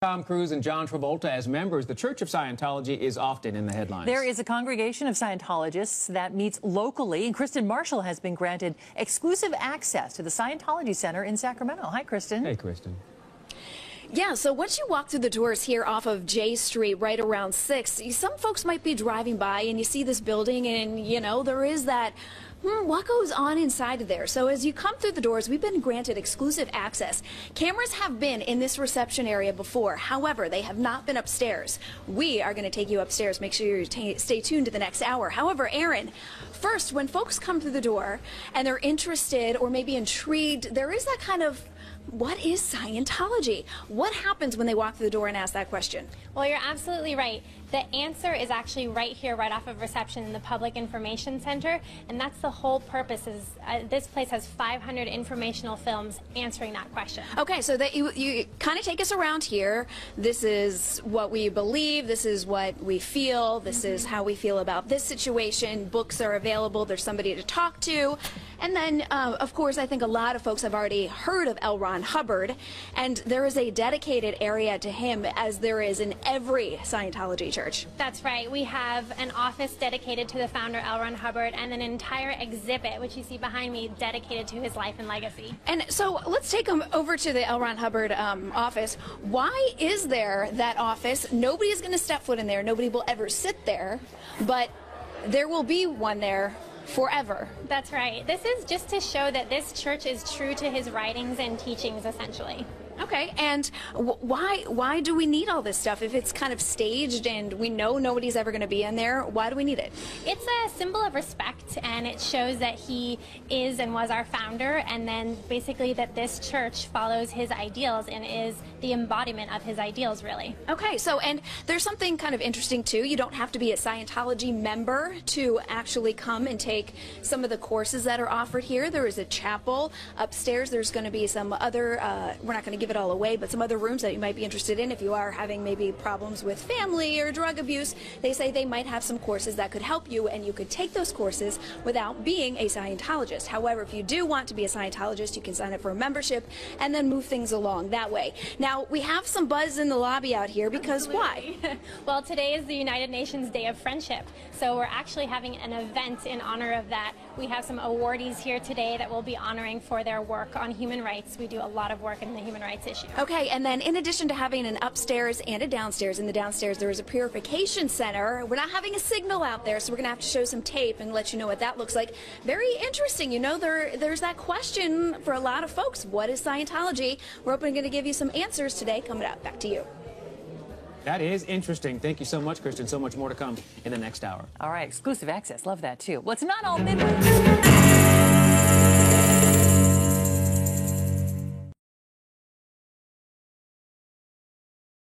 Tom Cruise and John Travolta as members, the Church of Scientology is often in the headlines. There is a congregation of Scientologists that meets locally, and Kristen Marshall has been granted exclusive access to the Scientology Center in Sacramento. Hi, Kristen. Hey, Kristen. Yeah, so once you walk through the doors here off of J Street right around 6, some folks might be driving by and you see this building and, you know, there is that, what goes on inside of there? So as you come through the doors, we've been granted exclusive access. Cameras have been in this reception area before. However, they have not been upstairs. We are going to take you upstairs. Make sure you stay tuned to the next hour. However, Aaron, first, when folks come through the door and they're interested or maybe intrigued, there is that kind of, what is Scientology? What happens when they walk through the door and ask that question? Well, you're absolutely right. The answer is actually right here, right off of reception in the Public Information Center, and that's the whole purpose. Is this place has 500 informational films answering that question. Okay, so that you kind of take us around here. This is what we believe. This is what we feel. This is how we feel about this situation. Books are available. There's somebody to talk to. And then, of course, I think a lot of folks have already heard of L. Ron Hubbard, and there is a dedicated area to him, as there is in every Scientology church. That's right. We have an office dedicated to the founder, L. Ron Hubbard, and an entire exhibit, which you see behind me, dedicated to his life and legacy. And so let's take them over to the L. Ron Hubbard office. Why is there that office? Nobody is going to step foot in there. Nobody will ever sit there, but there will be one there forever. That's right. This is just to show that this church is true to his writings and teachings, essentially. Okay, and why do we need all this stuff? If it's kind of staged and we know nobody's ever going to be in there, why do we need it? It's a symbol of respect, and it shows that he is and was our founder, and then basically that this church follows his ideals and is the embodiment of his ideals, really. Okay, so, and there's something kind of interesting too. You don't have to be a Scientology member to actually come and take some of the courses that are offered here. There is a chapel upstairs. There's going to be some other, we're not going to give it all away, but some other rooms that you might be interested in if you are having maybe problems with family or drug abuse. They say they might have some courses that could help you, and you could take those courses without being a Scientologist. However, if you do want to be a Scientologist, you can sign up for a membership and then move things along that way. Now, we have some buzz in the lobby out here because why? Well, today is the United Nations Day of Friendship, so we're actually having an event in honor of that. We have some awardees here today that we'll be honoring for their work on human rights. We do a lot of work in the human rights issue. Okay, and then in addition to having an upstairs and a downstairs, in the downstairs there is a purification center. We're not having a signal out there, so we're going to have to show some tape and let you know what that looks like. Very interesting. You know, there's that question for a lot of folks. What is Scientology? We're hoping to give you some answers today. Coming up, back to you. That is interesting. Thank you so much, Kristen. So much more to come in the next hour. All right, exclusive access. Love that, too. Well, it's not all midway.